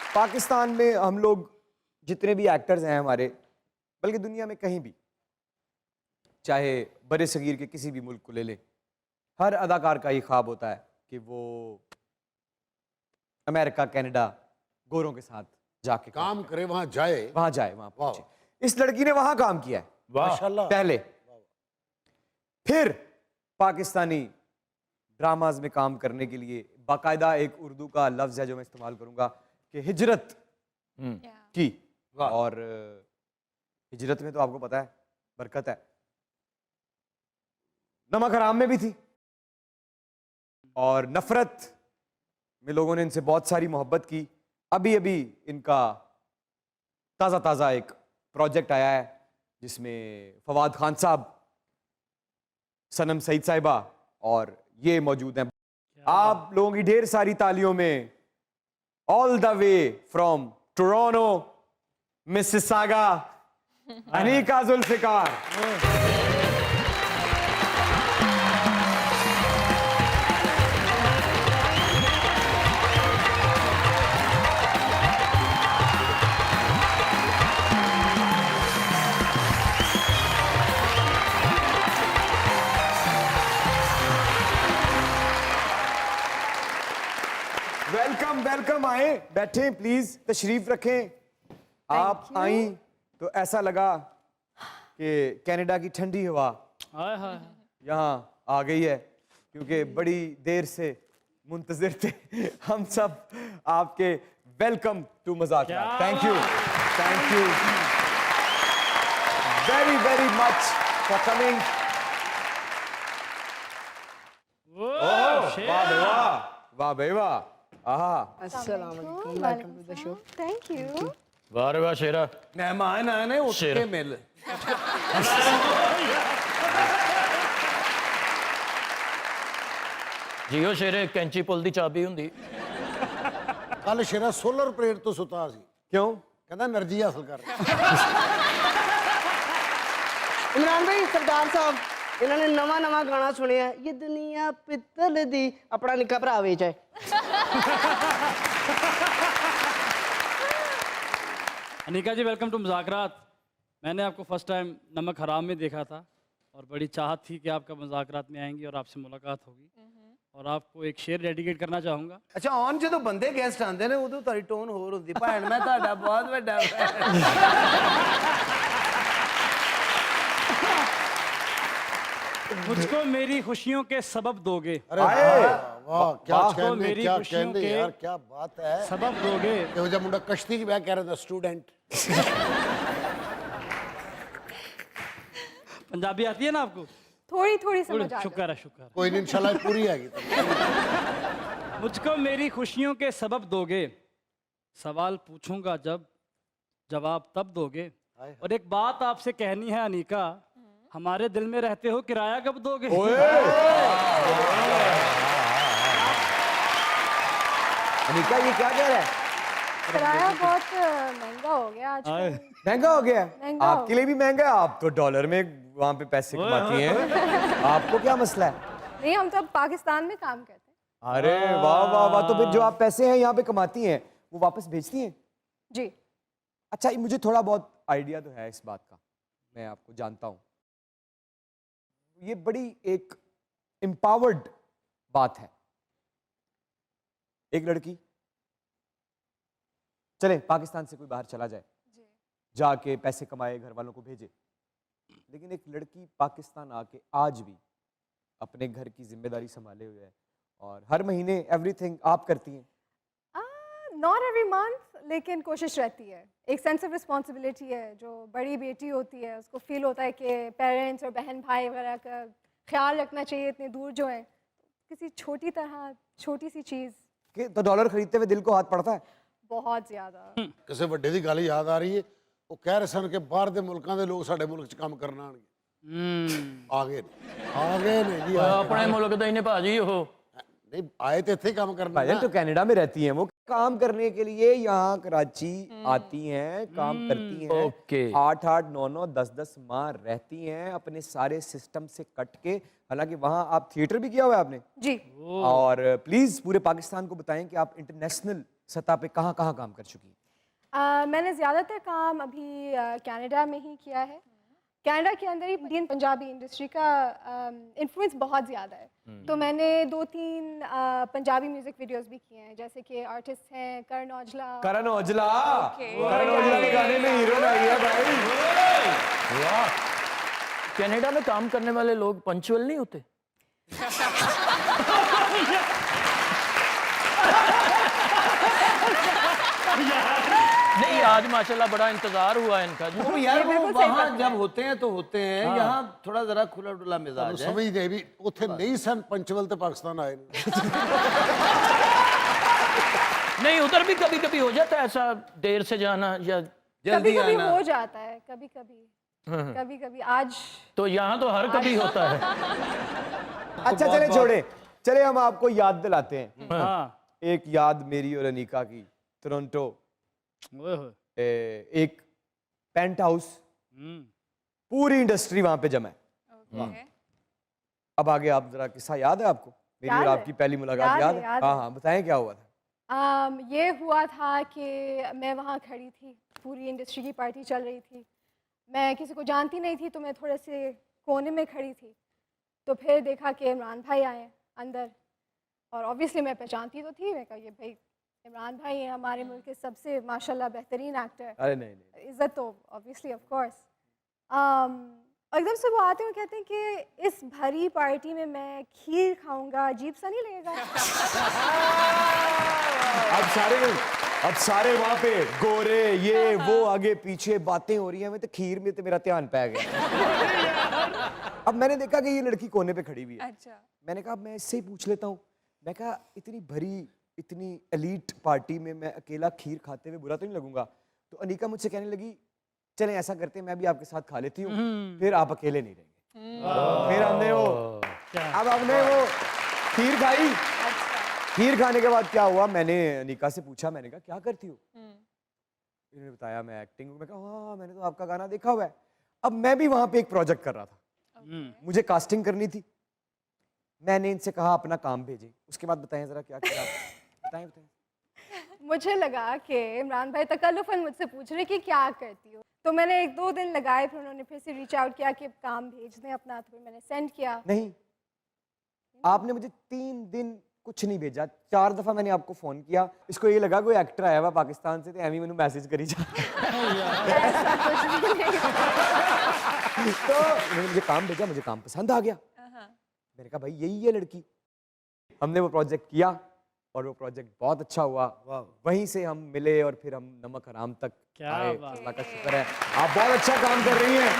पाकिस्तान में हम लोग जितने भी एक्टर्स हैं हमारे, बल्कि दुनिया में कहीं भी, चाहे बड़े सगीर के किसी भी मुल्क को ले ले, हर अदाकार का ये ख्वाब होता है कि वो अमेरिका, कनाडा, गोरों के साथ जाके काम करे, वहां जाए, वहां पहुंचे। इस लड़की ने वहां काम किया है माशाल्लाह। पहले, फिर पाकिस्तानी ड्रामाज में काम करने के लिए बाकायदा एक उर्दू का लफ्ज है जो मैं इस्तेमाल करूंगा कि हिजरत की। और हिजरत में तो आपको पता है बरकत है। नमक हराम में भी थी और नफरत में लोगों ने इनसे बहुत सारी मोहब्बत की। अभी अभी इनका ताज़ा ताज़ा एक प्रोजेक्ट आया है जिसमें फवाद खान साहब, सनम सईद साहिबा और ये मौजूद हैं। आप लोगों की ढेर सारी तालियों में all the way from Toronto Mississauga Anika Zulfikar. Welcome welcome, आए बैठे, प्लीज तशरीफ रखें। आप आई तो ऐसा लगा कि कनाडा की ठंडी हवा यहाँ आ गई है, क्योंकि बड़ी देर से मुंतजिर थे हम सब आपके। वेलकम टू मज़ाक़रात। Thank you very very much for coming. वाह भाई वाह। अस्सलाम वालेकुम, welcome to the show. Thank you. वाह रे वाह शेरा, मेहमान आए ने उसके मिल। जियो शेरे कैंची पुल दी चाबी हुंदी। कल शेरा सोलर प्लेट तो सुता सी। क्यों? कहता एनर्जी हासिल कर। इमरान भाई, सरदार साहब इन्होंने नवा गाना सुनिया, ये दुनिया पित्तल दी, अपना निक्का भरा वेच है। अनीका जी, वेलकम टू मज़ाक़रात। मैंने आपको फर्स्ट टाइम नमक हराम में देखा था और बड़ी चाहत थी कि आपका मज़ाक़रात में आएंगी और आपसे मुलाकात होगी, और आपको एक शेर डेडिकेट करना चाहूँगा। अच्छा, ऑन जो बंदे गेस्ट आते हैं उदों तारी टोन होर होती। भैन मैं ताड़ा बहुत बड़ा मुझको मेरी खुशियों के सबब दोगे। अरे वाह, क्या तो मेरी क्या खुशियों कहने के यार, क्या बात है। सबब दोगे। ये जब मुंडा कश्ती की बैग कह रहा था स्टूडेंट। पंजाबी आती है ना आपको? थोड़ी थोड़ी समझ आ शुक्र है, शुक्र है। कोई नहीं, इंशाल्लाह पूरी आएगी। मुझको मेरी खुशियों के सबब दोगे, सवाल पूछूंगा जब, जवाब तब दोगे। और एक बात आपसे कहनी है अनीका, हमारे दिल में रहते हो, किराया कब दोगे? अनीका ये क्या कह रहा है? किराया बहुत महंगा हो गया आजकल। महंगा हो गया? महंगा हो आपके लिए भी महंगा है, आप तो डॉलर में वहां पे पैसे कमाती हैं। आपको क्या मसला है? नहीं, हम तो अब पाकिस्तान में काम करते हैं। अरे वाह वाह वाह। तो फिर जो आप पैसे हैं यहाँ पे कमाती हैं वो वापस भेजती हैं? जी। अच्छा, मुझे थोड़ा बहुत आइडिया तो है इस बात का, मैं आपको जानता हूँ। ये बड़ी एक एम्पावर्ड बात है। एक लड़की चले पाकिस्तान से कोई बाहर चला जाए, जाके पैसे कमाए, घर वालों को भेजे, लेकिन एक लड़की पाकिस्तान आके आज भी अपने घर की जिम्मेदारी संभाले हुए है और हर महीने एवरीथिंग आप करती हैं। नॉट एवरी मंथ, लेकिन कोशिश रहती है। एक सेंस ऑफ रिस्पॉन्सिबिलिटी है। जो बड़ी बेटी होती है उसको फील होता है कि पेरेंट्स और बहन भाई वगैरह का ख्याल रखना चाहिए, इतने दूर जो है। किसी छोटी सी चीज़ कि तो डॉलर खरीदते हुए दिल को हाथ पड़ता है बहुत ज़्यादा। किसी ਵੱਡੇ ਦੀ ਗੱਲ याद आ रही है, वो कह रहे सन कि बाहर के मुल्कों के लोग साडे मुल्क च काम करना आगे ने जी। अपने मुल्क दा इन्हें भाजी हो नहीं आए तो इतने काम करना। भाईजान तो कनाडा में रहती हैं, वो काम करने के लिए यहाँ कराची आती हैं, काम करती हैं। ओके। 8-8, 9-9, 10-10 माह रहती हैं अपने सारे सिस्टम से कट के। हालांकि वहाँ आप थिएटर भी किया हुआ है आपने जी। और प्लीज पूरे पाकिस्तान को बताएं कि आप इंटरनेशनल सतह पे कहाँ कहाँ काम कर चुकी हैं? मैंने ज़्यादातर काम अभी कनाडा में ही किया है। कनाडा के अंदर ही इंडियन पंजाबी इंडस्ट्री का इन्फ्लुएंस बहुत ज़्यादा है। तो मैंने 2-3 पंजाबी म्यूज़िक वीडियोस भी किए हैं, जैसे कि आर्टिस्ट हैं करण औजला। करण औजला, करण औजला के गाने में हीरो नहीं है भाई। वाह, कनाडा में काम करने वाले लोग पंचुअल नहीं होते? नहीं, आज माशाल्लाह बड़ा इंतजार हुआ इनका जी। वो यार वो बिल्कुल सही वहाँ बात जब होते हैं तो होते हैं, यहाँ थोड़ा जरा खुला डुला मिजाज है। ਸਮਝਦੇ ਵੀ ਉੱਥੇ ਨਹੀਂ ਸਨ ਪੰਚਵਲ ਤੇ ਪਾਕਿस्तान आए ने। नहीं, उधर भी कभी कभी हो जाता है ऐसा, देर से जाना या कभी जल्दी कभी आना। हो जाता है, कभी कभी आज तो यहाँ तो हर कभी होता है। अच्छा चले छोड़े, चले हम आपको याद दिलाते हैं। हाँ एक याद मेरी और अनीका की, टोरंटो ओए होए। एक पेंट हाउस, पूरी इंडस्ट्री वहां पे जमा है। अब आगे आप जरा किस्सा याद है आपको? मेरी याद और है। आपकी पहली मुलाकात याद है? याद हाँ है। हाँ, बताएं क्या हुआ था? ये हुआ था कि मैं वहाँ खड़ी थी, पूरी इंडस्ट्री की पार्टी चल रही थी, मैं किसी को जानती नहीं थी, तो मैं थोड़े से कोने में खड़ी थी। तो फिर देखा कि इमरान भाई आए अंदर, और ऑब्वियसली मैं पहचानती तो थी। मैं कहा ये भाई इमरान भाई हैं, हमारे मुल्क के सबसे माशाल्लाह बेहतरीन एक्टर, अरे नहीं नहीं, इज़्ज़त तो ऑब्वियसली ऑफ कोर्स। एकदम से वो आते हैं और कहते हैं कि इस भरी पार्टी में मैं खीर खाऊंगा, अजीब सा नहीं लगेगा? अब सारे वहां पे गोरे, ये वो, आगे पीछे बातें हो रही हैं, मैं तो खीर में तो मेरा ध्यान पै गया। अब मैंने देखा कि ये लड़की कोने पे खड़ी हुई है। अच्छा। मैंने कहा मैं इससे ही पूछ लेता हूँ। मैं कहा इतनी भरी, इतनी एलीट पार्टी में मैं अकेला खीर खाते हुए बुरा तो नहीं लगूंगा? तो अनीका मुझसे कहने लगी चलें ऐसा करते हैं, मैं भी आपके साथ खा लेती हूँ, फिर आप अकेले नहीं रहेंगे। फिर हमने वो, अब हमने वो खीर खाई। खीर खाने के बाद क्या हुआ, मैंने अनीका से पूछा, मैंने कहा क्या करती हो? इन्होंने बताया मैं एक्टिंग। मैं कहा हाँ, मैंने तो आपका गाना देखा हुआ है। अब मैं भी वहां पे एक प्रोजेक्ट कर रहा था, मुझे कास्टिंग करनी थी। मैंने इनसे कहा अपना काम भेजें। उसके बाद बताएं जरा क्या किया? बताएं बताएं। मुझे लगा कि इमरान भाई तकल्लुफ़न मुझसे पूछ रहे कि क्या करती हो, तो मैंने 1-2 दिन लगाए, फिर उन्होंने फिर से रीच आउट किया कि काम भेज दें अपना, तो फिर मैंने सेंड किया। नहीं, आपने मुझे 3 दिन कुछ नहीं भेजा। 4 दफा मैंने आपको फोन किया, इसको ये लगा कोई एक्टर आया हुआ पाकिस्तान से, तो एमी मैंने मैसेज करी जा। ऐसा कुछ भी नहीं। तो उन्होंने मुझे काम भेजा, मुझे काम पसंद आ गया। मैंने कहा भाई यही है लड़की। हमने वो प्रोजेक्ट किया और वो प्रोजेक्ट बहुत अच्छा हुआ। वहीं से हम मिले और फिर हम नमक हराम तक क्या आए। बात। अल्लाह का शुक्र है, आप बहुत अच्छा काम कर रही हैं।